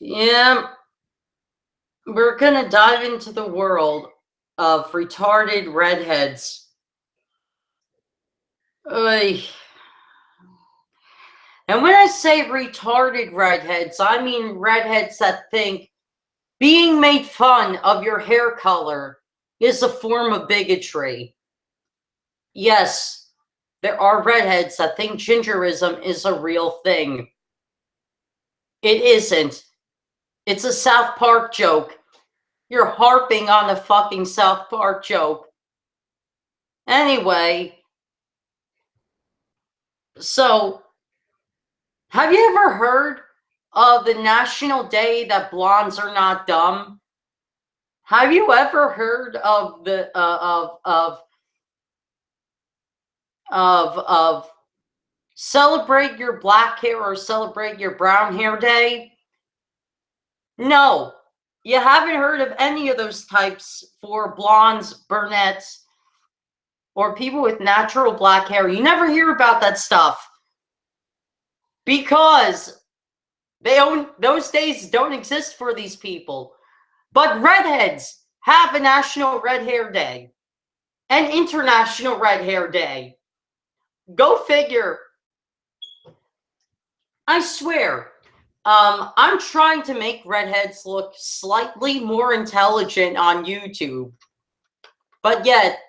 Yeah, we're gonna dive into the world of retarded redheads. Oy. And when I say retarded redheads, I mean redheads that think being made fun of your hair color is a form of bigotry. Yes, there are redheads that think gingerism is a real thing. It isn't. It's a South Park joke. You're harping on the fucking South Park joke. Anyway, so have you ever heard of the National Day that blondes are not dumb? Have you ever heard of the of celebrate your black hair or celebrate your brown hair day? No, you haven't heard of any of those types for blondes, brunettes, or people with natural black hair. You never hear about that stuff because those days don't exist for these people. But redheads have a National Red Hair Day, an International Red Hair Day. Go figure. I swear, I'm trying to make redheads look slightly more intelligent on YouTube, but yet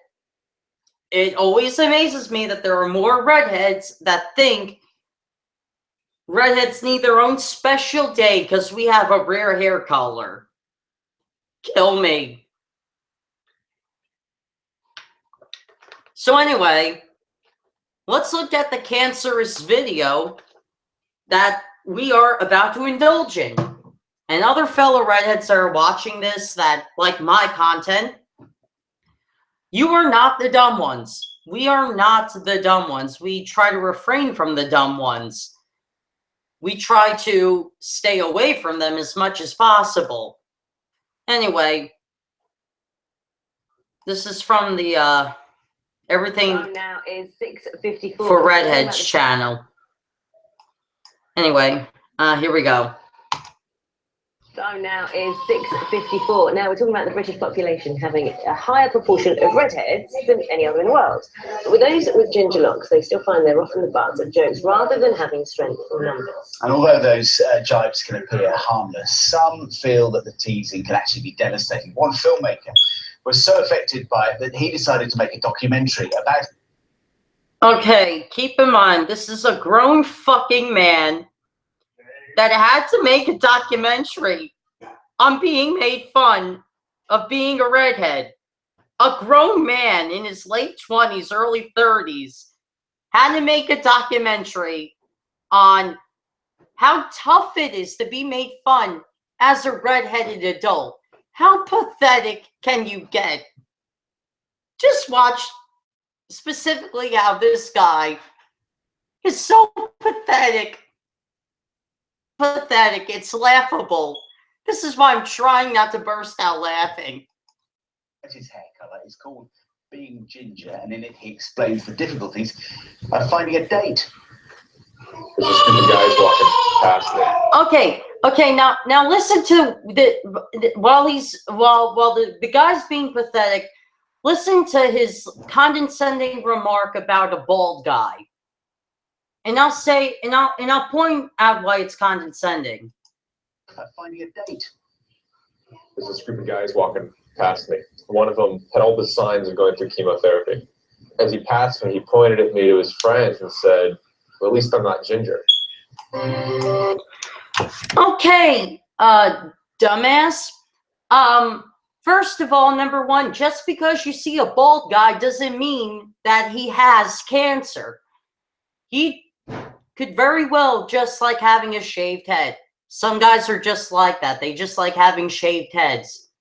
it always amazes me that there are more redheads that think redheads need their own special day because we have a rare hair color. Kill me. So anyway, let's look at the cancerous video that we are about to indulge in. And other fellow redheads that are watching this that like my content, you are not the dumb ones. We are not the dumb ones. We try to refrain from the dumb ones. We try to stay away from them as much as possible. Anyway, this is from the Everything now is 6:54 for Redheads channel. Anyway, here we go. Time now is 6:54. Now we're talking about the British population having a higher proportion of redheads than any other in the world. But with those with ginger locks, they still find they're often the butts of jokes rather than having strength in numbers. And although those jibes can appear harmless, some feel that the teasing can actually be devastating. One filmmaker was so affected by it that he decided to make a documentary about... Okay, keep in mind, this is a grown fucking man that had to make a documentary on being made fun of being a redhead. A grown man in his late 20s, early 30s had to make a documentary on how tough it is to be made fun as a redheaded adult. How pathetic can you get? Just watch specifically how this guy is so pathetic. Pathetic. It's laughable. This is why I'm trying not to burst out laughing. His hair colour is called Being Ginger, and in it he explains the difficulties of finding a date. There's a stupid guys walking past me. Okay. Now listen to while the guy's being pathetic. Listen to his condescending remark about a bald guy, and I'll point out why it's condescending. Finding a date. There's a group of guys walking past me. One of them had all the signs of going through chemotherapy. As he passed me, he pointed at me to his friends and said, "Well, at least I'm not ginger." Okay, dumbass. First of all, number one, just because you see a bald guy doesn't mean that he has cancer. He could very well just like having a shaved head. Some guys are just like that. They just like having shaved heads.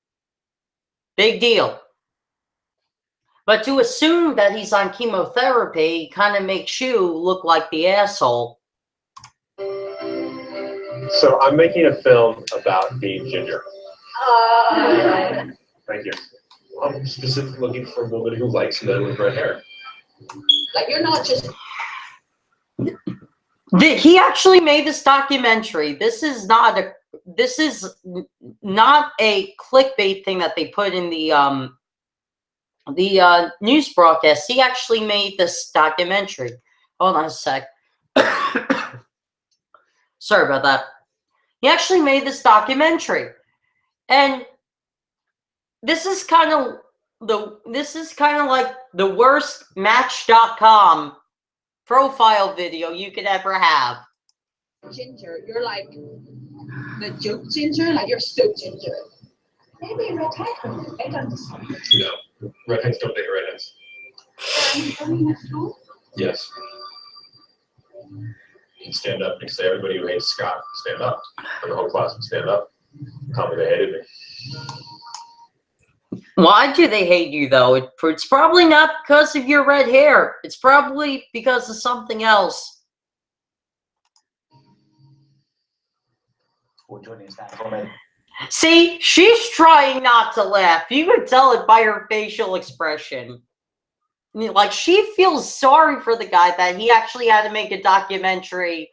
Big deal. But to assume that he's on chemotherapy kind of makes you look like the asshole. So I'm making a film about being ginger. Thank you. I'm specifically looking for a woman who likes men with red hair. Like, you're not just... He actually made this documentary. This is not a this is not a clickbait thing that they put in the news broadcast. He actually made this documentary. Hold on a sec. Sorry about that. He actually made this documentary, and this is kind of like the worst Match.com profile video you could ever have. Ginger, you're like the joke ginger, like you're so ginger. Maybe a redhead. I don't understand. No, redheads don't date redheads. I mean, at school? Yes. You can stand up next to everybody who hates Scott. Stand up. And the whole class would stand up. Tell me they hated me. Why do they hate you, though? It's probably not because of your red hair. It's probably because of something else. For joining us now, comment. See, she's trying not to laugh. You could tell it by her facial expression. Like, she feels sorry for the guy that he actually had to make a documentary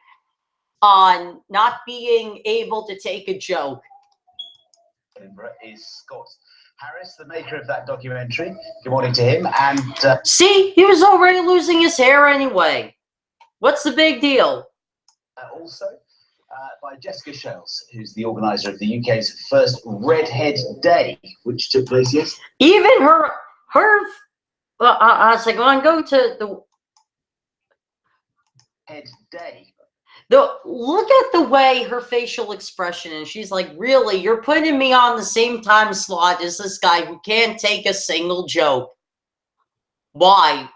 on not being able to take a joke. Edinburgh is Scott Harris, the maker of that documentary. Good morning to him. And See, he was already losing his hair anyway. What's the big deal? also by Jessica Shells, who's the organizer of the UK's first Redhead Day, which took place yesterday. Even her I was like, well, go to the Head Day. look at the way her facial expression is. She's like, really, you're putting me on the same time slot as this guy who can't take a single joke. Why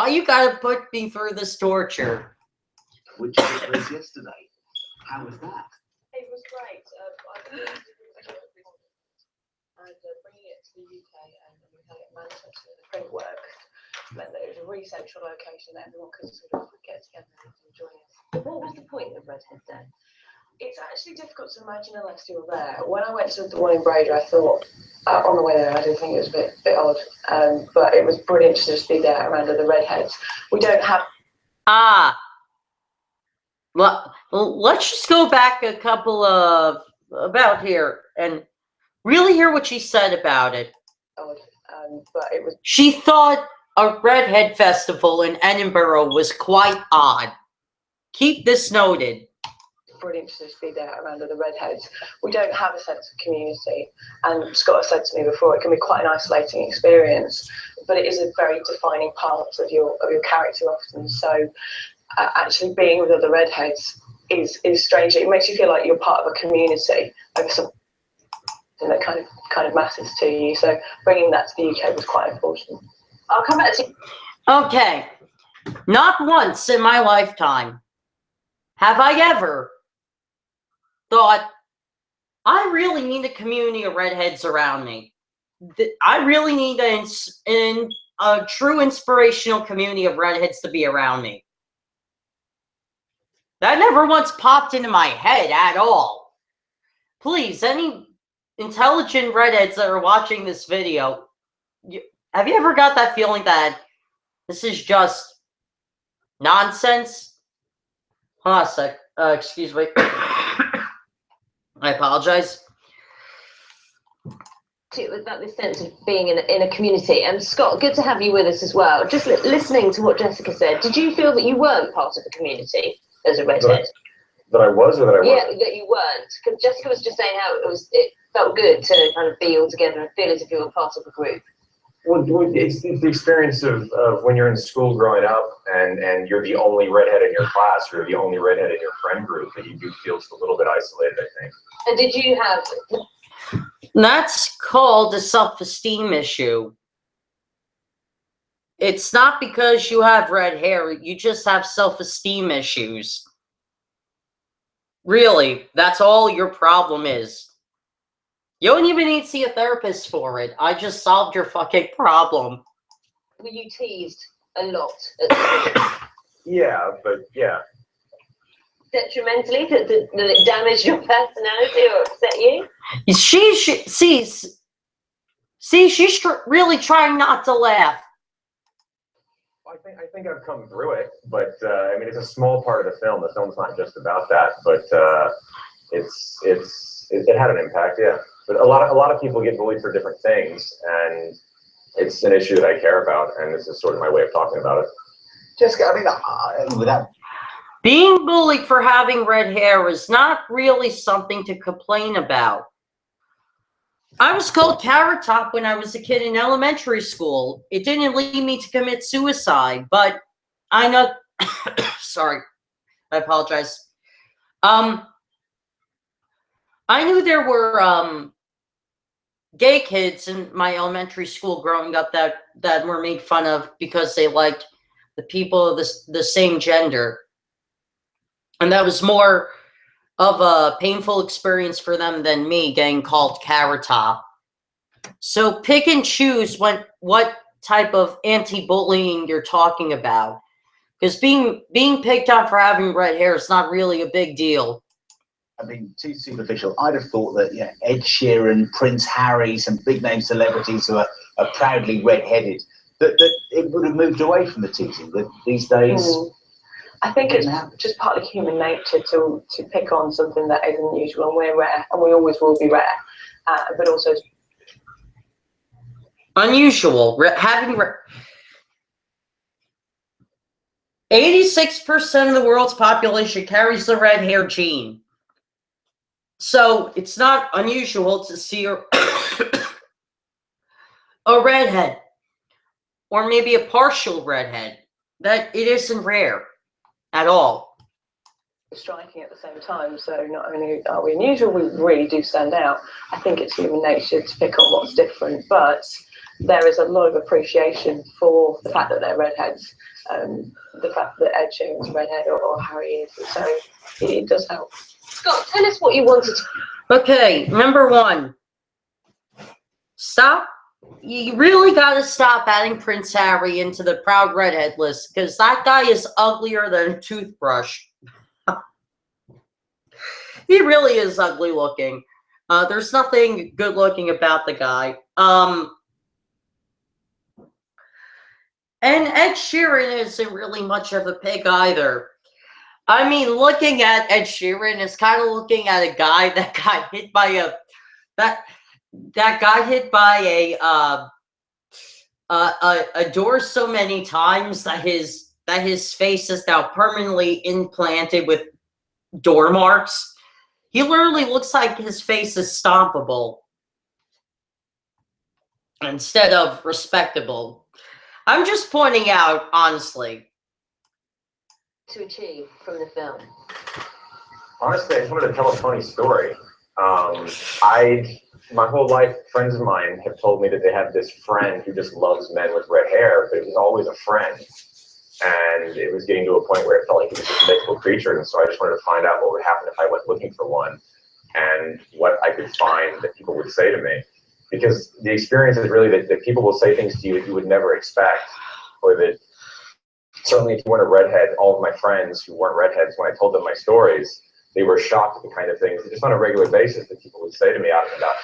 you gotta put me through this torture? Which took place yesterday. How was that? It was great. I believe and bringing it to the UK and we had it in Manchester, the print work meant that it was a really central location that everyone could sort of get together and enjoy it. What was the point of Redhead Day? It's actually difficult to imagine unless you were there. When I went to the one in Breda, I thought on the way there, I did think it was a bit odd, but it was brilliant to just be there around the redheads. We don't have. Well, let's just go back a couple of about here and really hear what she said about it. Odd, but it was. She thought a redhead festival in Edinburgh was quite odd. Keep this noted. Brilliant to just be there around the redheads. We don't have a sense of community, and Scott said to me before, it can be quite an isolating experience, but it is a very defining part of your character often. So actually being with other redheads is strange. It makes you feel like you're part of a community, like something that kind of matters to you. So bringing that to the UK was quite important. I'll come back to you. Okay, not once in my lifetime have I ever thought, I really need a community of redheads around me. I really need a true inspirational community of redheads to be around me. That never once popped into my head at all. Please, any intelligent redheads that are watching this video, have you ever got that feeling that this is just nonsense? Hold on a sec. Excuse me. I apologize. It was about this sense of being in a community. And Scott, good to have you with us as well. Just listening to what Jessica said, did you feel that you weren't part of the community as a redhead? That I was, or that I wasn't? Yeah, that you weren't. Because Jessica was just saying how it felt good to kind of be all together and feel as if you were part of a group. Well, it's the experience of when you're in school growing up and you're the only redhead in your class, or you're the only redhead in your friend group, that you do feel just a little bit isolated, I think. And did you have... That's called a self-esteem issue. It's not because you have red hair, you just have self-esteem issues. Really, that's all your problem is. You don't even need to see a therapist for it. I just solved your fucking problem. Were you teased a lot at school? Yeah, but yeah. Detrimentally? Did it damage your personality or upset you? She's really trying not to laugh. I think I've come through it, but I mean, it's a small part of the film. The film's not just about that, but it's it had an impact, yeah. But a lot of people get bullied for different things, and it's an issue that I care about, and this is sort of my way of talking about it. Jessica, I mean, without Being bullied for having red hair is not really something to complain about. I was called Carrot Top when I was a kid in elementary school. It didn't lead me to commit suicide, but I know, sorry, I apologize. I knew there were gay kids in my elementary school growing up that were made fun of because they liked the people of the same gender. And that was more of a painful experience for them than me getting called Carrot Top. So pick and choose what type of anti-bullying you're talking about. Because being picked on for having red hair is not really a big deal. I mean, too superficial. I'd have thought that Ed Sheeran, Prince Harry, some big name celebrities who are proudly red-headed, that it would have moved away from the teasing. That these days, I think it's just partly human nature to pick on something that is unusual, and we're rare, and we always will be rare. But also Unusual. 86% of the world's population carries the red hair gene. So it's not unusual to see a redhead, or maybe a partial redhead. That it isn't rare at all. striking at the same time. So not only are we unusual, we really do stand out. I think it's human nature to pick on what's different, but there is a lot of appreciation for the fact that they're redheads, the fact that Ed Sheeran's redhead or Harry is. So it does help. Scott, tell us what you wanted to. Okay, number one, stop. You really got to stop adding Prince Harry into the proud redhead list, because that guy is uglier than a toothbrush. He really is ugly looking. There's nothing good looking about the guy. And Ed Sheeran isn't really much of a pig either. I mean, looking at Ed Sheeran is kind of looking at a guy that got hit by a door so many times that his face is now permanently implanted with door marks. He literally looks like his face is stompable instead of respectable. I'm just pointing out, honestly. To achieve from the film? Honestly, I just wanted to tell a funny story. My whole life, friends of mine have told me that they have this friend who just loves men with red hair, but it was always a friend. And it was getting to a point where it felt like it was just a mythical creature, and so I just wanted to find out what would happen if I went looking for one, and what I could find that people would say to me. Because the experience is really that people will say things to you that you would never expect, or that certainly if you weren't a redhead, all of my friends who weren't redheads, when I told them my stories, they were shocked at the kind of things, just on a regular basis, that people would say to me out and about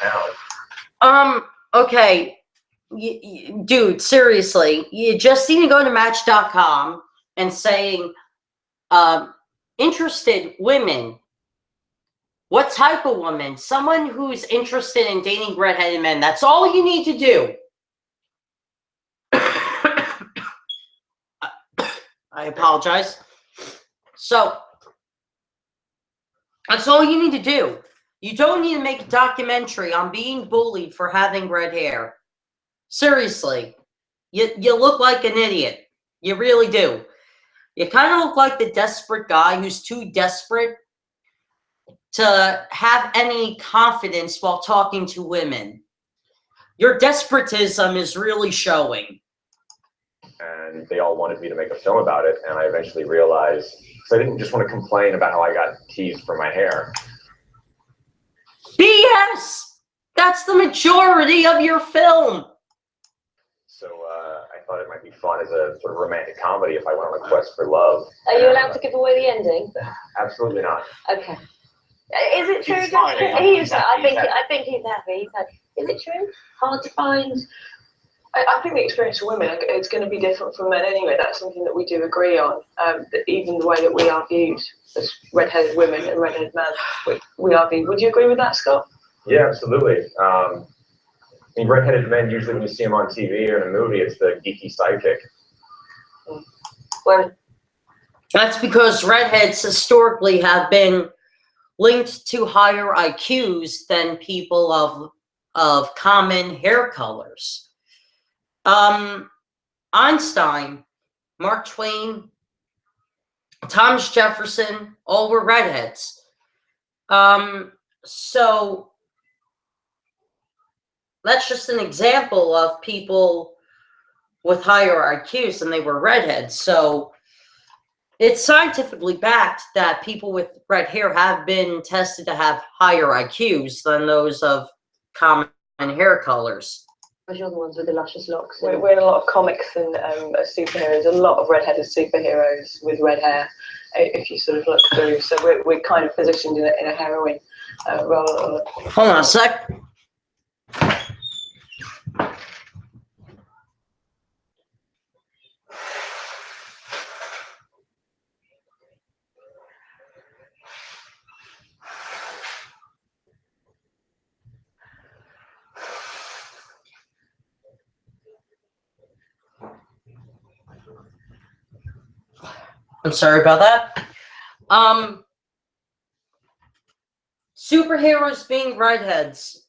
town. Okay. Dude, seriously, you just need to go to Match.com and saying, interested women. What type of woman? Someone who's interested in dating redheaded men. That's all you need to do. I apologize. So, that's all you need to do. You don't need to make a documentary on being bullied for having red hair. Seriously. You look like an idiot. You really do. You kind of look like the desperate guy who's too desperate to have any confidence while talking to women. Your desperatism is really showing. And they all wanted me to make a film about it, and I eventually realized, because I didn't just want to complain about how I got teased for my hair. BS! That's the majority of your film. So I thought it might be fun as a sort of romantic comedy if I went on a quest for love. Are you allowed to give away the ending? Absolutely not. Okay. Is it true? He's smiling. He is. He's happy, I think he's happy. He's happy. Is it true? Hard to find I think the experience for women, it's going to be different from men anyway. That's something that we do agree on. That even the way that we are viewed as red-headed women and red-headed men, we are viewed. Would you agree with that, Scott? Yeah, absolutely. I mean, redheaded men, usually when you see them on TV or in a movie, it's the geeky sidekick. Well, That's because redheads historically have been linked to higher IQs than people of common hair colors. Einstein, Mark Twain, Thomas Jefferson, all were redheads. So that's just an example of people with higher IQs, and they were redheads. So it's scientifically backed that people with red hair have been tested to have higher IQs than those of common hair colors. Because you're the ones with the luscious locks. we're in a lot of comics and superheroes. A lot of red-headed superheroes with red hair. If you sort of look through, so we're kind of positioned in a heroine role. Hold on a sec. I'm sorry about that. Superheroes being redheads.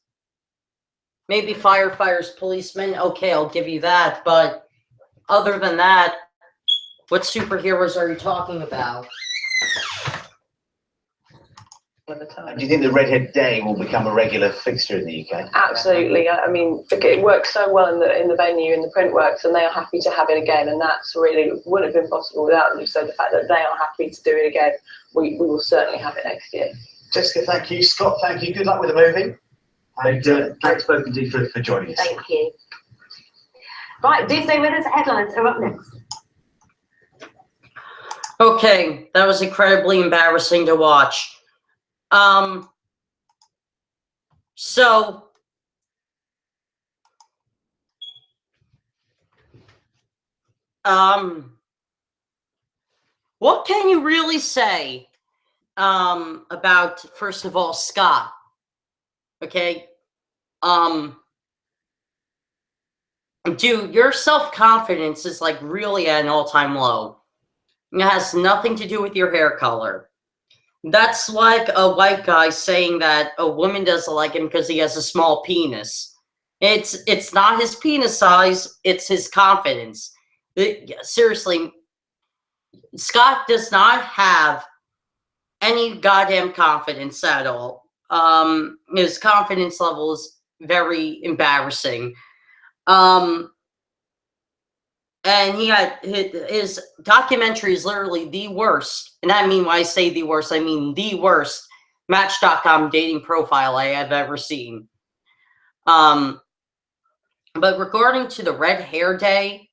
Maybe firefighters, policemen. Okay, I'll give you that. But other than that, what superheroes are you talking about? All the time. Do you think the Redhead Day will become a regular fixture in the UK? Absolutely. I mean, it works so well in the venue, in the print works, and they are happy to have it again. And that's really wouldn't have been possible without them. So the fact that they are happy to do it again, we will certainly have it next year. Jessica, thank you. Scott, thank you. Good luck with the movie. And thanks both indeed for joining us. Thank you. Right, do stay with us. Headlines are up next. Okay, that was incredibly embarrassing to watch. So what can you really say about, first of all, Scott? Okay. Dude, your self-confidence is like really at an all-time low. It has nothing to do with your hair color. That's like a white guy saying that a woman doesn't like him because he has a small penis. It's not his penis size, it's his confidence. Seriously, Scott does not have any goddamn confidence at all. His confidence level is very embarrassing. And he had his documentary is literally the worst. And I mean, when I say the worst, I mean the worst Match.com dating profile I have ever seen. But regarding to the Red Hair Day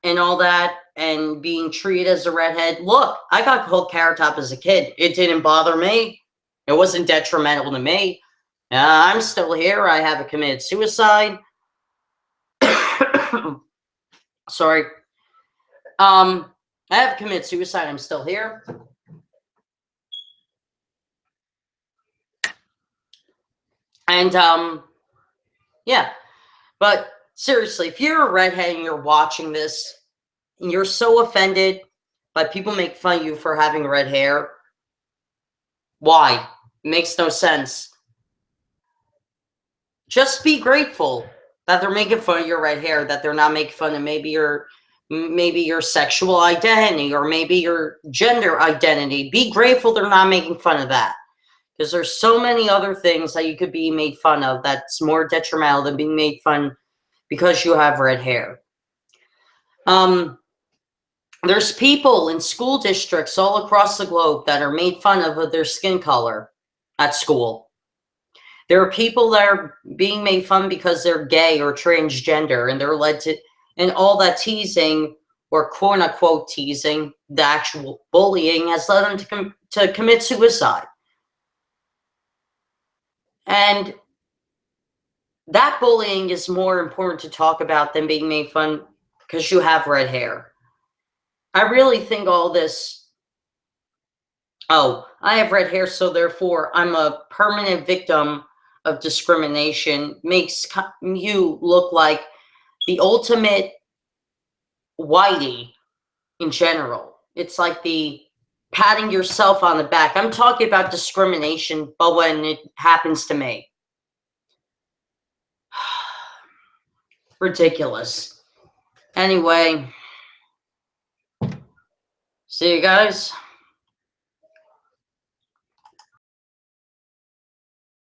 and all that, and being treated as a redhead, look, I got called Carrot Top as a kid. It didn't bother me. It wasn't detrimental to me. I'm still here. I haven't committed suicide. Sorry. I have committed suicide. I'm still here. And yeah. But seriously, if you're a redhead and you're watching this and you're so offended by people make fun of you for having red hair, why? It makes no sense. Just be grateful that they're making fun of your red hair, that they're not making fun of maybe your sexual identity or maybe your gender identity. Be grateful they're not making fun of that. Because there's so many other things that you could be made fun of that's more detrimental than being made fun because you have red hair. There's people in school districts all across the globe that are made fun of their skin color at school. There are people that are being made fun because they're gay or transgender, and they're led to, and all that teasing or quote unquote teasing, the actual bullying, has led them to commit suicide. And that bullying is more important to talk about than being made fun because you have red hair. I really think all this, oh, I have red hair, so therefore I'm a permanent victim of discrimination, makes you look like the ultimate whitey in general. It's like the patting yourself on the back. I'm talking about discrimination, but when it happens to me. Ridiculous. Anyway, see you guys.